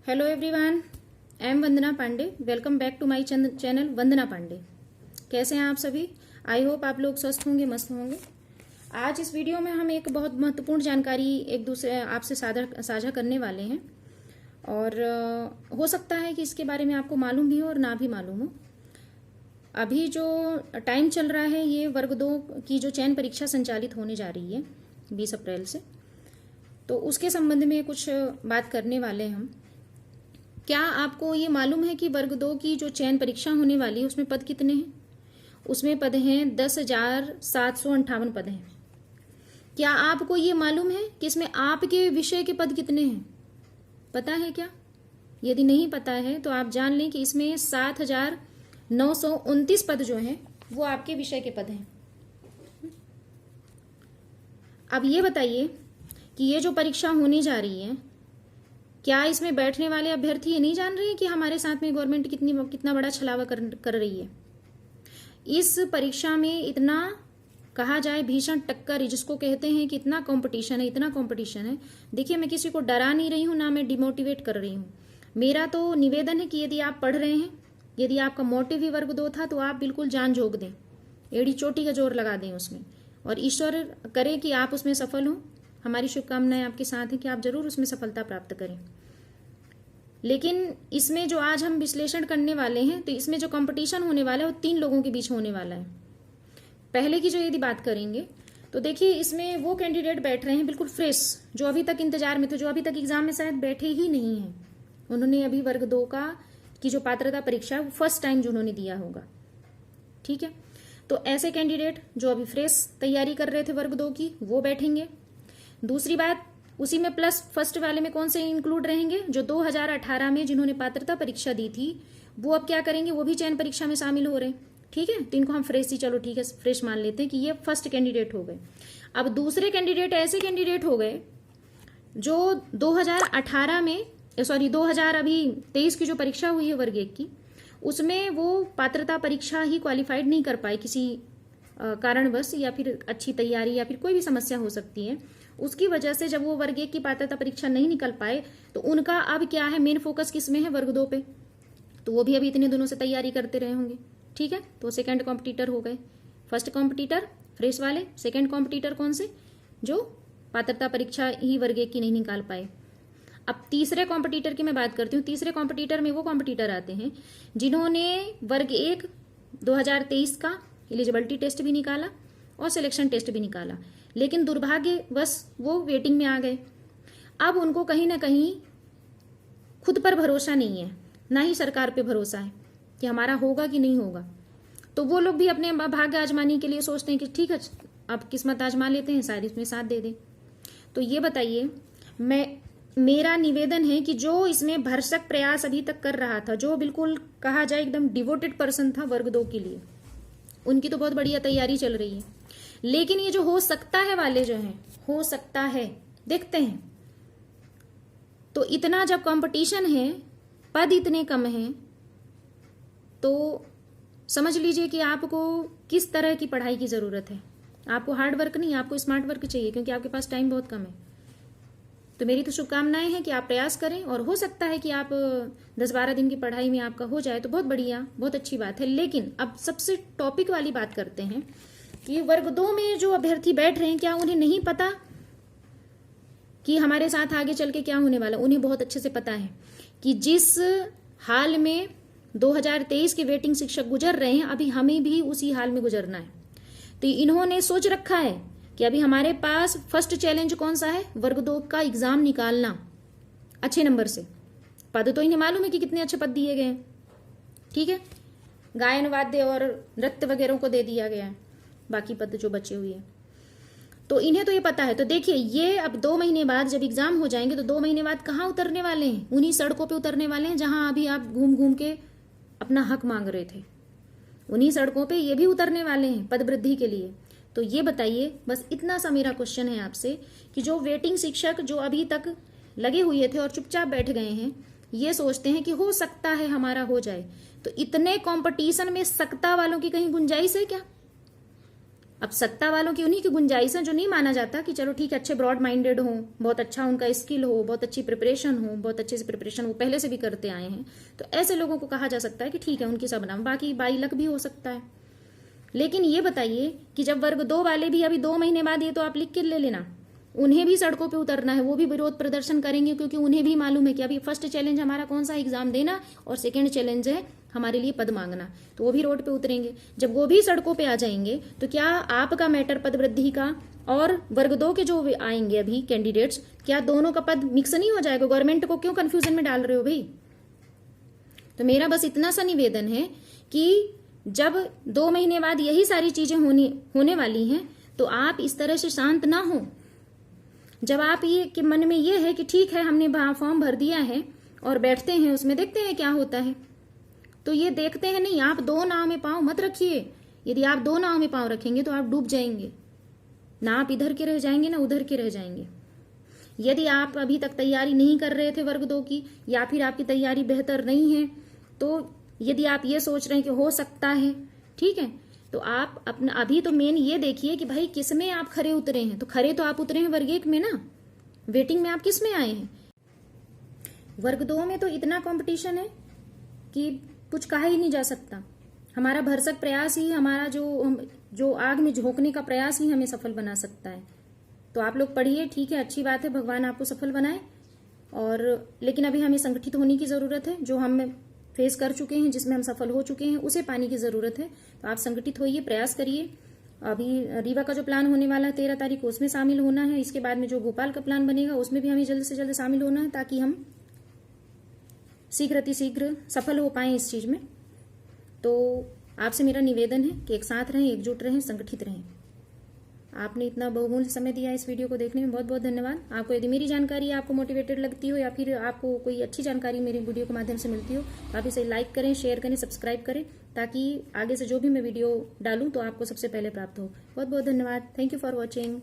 Hello everyone, I am Vandana Pandey. Welcome back to my channel Vandana Pandey. कैसे हैं आप सभी? आई होप आप लोग स्वस्थ होंगे, मस्त होंगे। आज इस वीडियो में हम एक बहुत महत्वपूर्ण जानकारी एक दूसरे आपसे साझा करने वाले हैं और हो सकता है कि इसके बारे में आपको मालूम भी हो और ना भी मालूम हो। अभी जो टाइम चल रहा है, ये वर्ग 2 की जो चयन परीक्षा संचालित होने जा रही है 20 अप्रैल से, तो उसके संबंध में कुछ बात करने वाले हैं हम। क्या आपको ये मालूम है कि वर्ग 2 की जो चयन परीक्षा होने वाली है उसमें पद कितने हैं? उसमें पद हैं 10,758 पद हैं। क्या आपको ये मालूम है कि इसमें आपके विषय के पद कितने हैं? पता है क्या? यदि नहीं पता है तो आप जान लें कि इसमें 7,929 पद जो हैं वो आपके विषय के पद हैं। अब ये बताइए कि ये जो परीक्षा होने जा रही है, क्या इसमें बैठने वाले अभ्यर्थी ये नहीं जान रहे हैं कि हमारे साथ में गवर्नमेंट कितना बड़ा छलावा कर रही है? इस परीक्षा में इतना कहा जाए भीषण टक्कर, जिसको कहते हैं कि इतना कंपटीशन है। देखिए, मैं किसी को डरा नहीं रही हूँ, ना मैं डिमोटिवेट कर रही हूँ। मेरा तो निवेदन है कि यदि आप पढ़ रहे हैं, यदि आपका मोटिव ही वर्ग 2 था, तो आप बिल्कुल जान झोंक दें, एड़ी चोटी का जोर लगा दें उसमें, और ईश्वर करे कि आप उसमें सफल हों। हमारी शुभकामनाएं आपके साथ हैं कि आप जरूर उसमें सफलता प्राप्त करें। लेकिन इसमें जो आज हम विश्लेषण करने वाले हैं, तो इसमें जो कंपटीशन होने वाला है वो 3 लोगों के बीच होने वाला है। पहले की जो यदि बात करेंगे तो देखिए, इसमें वो कैंडिडेट बैठ रहे हैं बिल्कुल फ्रेश, जो अभी तक इंतजार में थे, जो अभी तक एग्जाम में शायद बैठे ही नहीं हैं। उन्होंने अभी वर्ग 2 की जो पात्रता परीक्षा वो फर्स्ट टाइम जो उन्होंने दिया होगा। ठीक है, तो ऐसे कैंडिडेट जो अभी फ्रेश तैयारी कर रहे थे वर्ग 2 की, वो बैठेंगे। दूसरी बात, उसी में प्लस फर्स्ट वाले में कौन से इंक्लूड रहेंगे? जो 2018 में जिन्होंने पात्रता परीक्षा दी थी, वो अब क्या करेंगे? वो भी चयन परीक्षा में शामिल हो रहे हैं। ठीक है, तो इनको हम फ्रेश ही, चलो ठीक है, फ्रेश मान लेते हैं कि ये फर्स्ट कैंडिडेट हो गए। अब दूसरे कैंडिडेट ऐसे कैंडिडेट हो गए जो 2023 की जो परीक्षा हुई है वर्ग 1 की, उसमें वो पात्रता परीक्षा ही क्वालिफाइड नहीं कर पाए किसी कारणवश, या फिर अच्छी तैयारी या फिर कोई भी समस्या हो सकती है। उसकी वजह से जब वो वर्ग 1 की पात्रता परीक्षा नहीं निकल पाए, तो उनका अब क्या है, मेन फोकस किस में है? वर्ग 2 पे। तो वो भी अभी इतने दिनों से तैयारी करते रहे होंगे। ठीक है, तो सेकंड कॉम्पिटिटर हो गए। फर्स्ट कॉम्पिटिटर फ्रेश वाले, सेकंड कॉम्पिटिटर कौन से? जो पात्रता परीक्षा ही वर्ग 1 की नहीं निकाल पाए। अब तीसरे कॉम्पिटिटर की मैं बात करती हूँ। तीसरे कॉम्पिटिटर में वो कॉम्पिटिटर आते हैं जिन्होंने वर्ग 1 2023 का एलिजिबिलिटी टेस्ट भी निकाला और सिलेक्शन टेस्ट भी निकाला, लेकिन दुर्भाग्यवश वो वेटिंग में आ गए। अब उनको कहीं ना कहीं खुद पर भरोसा नहीं है, ना ही सरकार पे भरोसा है कि हमारा होगा कि नहीं होगा। तो वो लोग भी अपने भाग्य आजमाने के लिए सोचते हैं कि ठीक है, अब किस्मत आजमा लेते हैं, शायद इसमें साथ दे दें। तो ये बताइए, मेरा निवेदन है कि जो इसमें भरसक प्रयास अभी तक कर रहा था, जो बिल्कुल कहा जाए एकदम डिवोटेड पर्सन था वर्ग 2 के लिए, उनकी तो बहुत बढ़िया तैयारी चल रही है। लेकिन ये जो हो सकता है वाले जो हैं, हो सकता है, देखते हैं। तो इतना जब कंपटीशन है, पद इतने कम हैं, तो समझ लीजिए कि आपको किस तरह की पढ़ाई की जरूरत है। आपको हार्ड वर्क नहीं, आपको स्मार्ट वर्क चाहिए, क्योंकि आपके पास टाइम बहुत कम है। तो मेरी तो शुभकामनाएं हैं कि आप प्रयास करें, और हो सकता है कि आप 10-12 दिन की पढ़ाई में आपका हो जाए, तो बहुत बढ़िया, बहुत अच्छी बात है। लेकिन अब सबसे टॉपिक वाली बात करते हैं कि वर्ग 2 में जो अभ्यर्थी बैठ रहे हैं, क्या उन्हें नहीं पता कि हमारे साथ आगे चल के क्या होने वाला? उन्हें बहुत अच्छे से पता है कि जिस हाल में 2023 के वेटिंग शिक्षक गुजर रहे हैं, अभी हमें भी उसी हाल में गुजरना है। तो इन्होंने सोच रखा है कि अभी हमारे पास फर्स्ट चैलेंज कौन सा है? वर्ग 2 का एग्जाम निकालना अच्छे नंबर से। पद तो इन्हें मालूम है कि कितने अच्छे पद दिए गए हैं। ठीक है, गायन वाद्य और नृत्य वगैरह को दे दिया गया है, बाकी पद जो बचे हुए हैं, तो इन्हें तो ये पता है। तो देखिए, ये अब 2 महीने बाद जब एग्जाम हो जाएंगे, तो 2 महीने बाद कहाँ उतरने वाले हैं? उन्हीं सड़कों पे उतरने वाले हैं जहां अभी आप घूम घूम के अपना हक मांग रहे थे। उन्हीं सड़कों पे ये भी उतरने वाले हैं पद वृद्धि के लिए। तो ये बताइए, बस इतना सा मेरा क्वेश्चन है आपसे कि जो वेटिंग शिक्षक जो अभी तक लगे हुए थे और चुपचाप बैठ गए हैं, ये सोचते हैं कि हो सकता है हमारा हो जाए, तो इतने कंपटीशन में सत्ता वालों की कहीं गुंजाइश है क्या? अब सत्ता वालों की उन्हीं की गुंजाइश है जो नहीं माना जाता कि चलो ठीक है, अच्छे ब्रॉड माइंडेड हो, बहुत अच्छा उनका स्किल हो, बहुत अच्छी प्रिपरेशन हो, बहुत अच्छे से प्रिपरेशन वो पहले से भी करते आए हैं, तो ऐसे लोगों को कहा जा सकता है कि ठीक है उनकी सब नाम, बाकी बाई लक भी हो सकता है। लेकिन ये बताइए कि जब वर्ग 2 वाले भी अभी 2 महीने बाद, ये तो आप लिख के ले लेना, उन्हें भी सड़कों पे उतरना है, वो भी विरोध प्रदर्शन करेंगे, क्योंकि उन्हें भी मालूम है कि अभी फर्स्ट चैलेंज हमारा कौन सा, एग्जाम देना, और सेकंड चैलेंज है हमारे लिए पद मांगना, तो वो भी रोड पे उतरेंगे। जब वो भी सड़कों पे आ जाएंगे तो क्या आपका मैटर पद वृद्धि का और वर्ग 2 के जो आएंगे अभी कैंडिडेट्स, क्या दोनों का पद मिक्स नहीं हो जाएगा? गवर्नमेंट को क्यों कंफ्यूजन में डाल रहे हो भाई? तो मेरा बस इतना सा निवेदन है कि जब 2 महीने बाद यही सारी चीजें होने वाली हैं, तो आप इस तरह से शांत ना हो। जब आप ये कि मन में ये है कि ठीक है हमने फॉर्म भर दिया है और बैठते हैं उसमें, देखते हैं क्या होता है, तो ये देखते हैं नहीं, आप 2 नाव में पांव मत रखिए। यदि आप 2 नाव में पांव रखेंगे तो आप डूब जाएंगे, ना आप इधर के रह जाएंगे ना उधर के रह जाएंगे। यदि आप अभी तक तैयारी नहीं कर रहे थे वर्ग 2 की, या फिर आपकी तैयारी बेहतर नहीं है, तो यदि आप ये सोच रहे हैं कि हो सकता है, ठीक है, तो आप अपना अभी तो मेन ये देखिए कि भाई किस में आप खरे उतरे हैं। तो खरे तो आप उतरे हैं वर्ग 1 में ना, वेटिंग में आप किस में आए हैं? वर्ग 2 में तो इतना कंपटीशन है कि कुछ कहा ही नहीं जा सकता। हमारा भरसक प्रयास ही, हमारा जो आग में झोंकने का प्रयास ही हमें सफल बना सकता है। तो आप लोग पढ़िए, ठीक है, अच्छी बात है, भगवान आपको सफल बनाए। और लेकिन अभी हमें संगठित होने की जरूरत है। जो हम फेस कर चुके हैं, जिसमें हम सफल हो चुके हैं, उसे पाने की जरूरत है। तो आप संगठित होइए, प्रयास करिए। अभी रीवा का जो प्लान होने वाला है 13 तारीख को, उसमें शामिल होना है। इसके बाद में जो भोपाल का प्लान बनेगा उसमें भी हमें जल्द से जल्द शामिल होना है, ताकि हम शीघ्र अतिशीघ्र सफल हो पाए इस चीज में। तो आपसे मेरा निवेदन है कि एक साथ रहें, एकजुट रहें, संगठित रहें। आपने इतना बहुमूल्य समय दिया इस वीडियो को देखने में, बहुत बहुत धन्यवाद। आपको यदि मेरी जानकारी आपको मोटिवेटेड लगती हो, या फिर आपको कोई अच्छी जानकारी मेरी वीडियो के माध्यम से मिलती हो, तो आप इसे लाइक करें, शेयर करें, सब्सक्राइब करें, ताकि आगे से जो भी मैं वीडियो डालूं तो आपको सबसे पहले प्राप्त हो। बहुत बहुत धन्यवाद। Thank you for watching.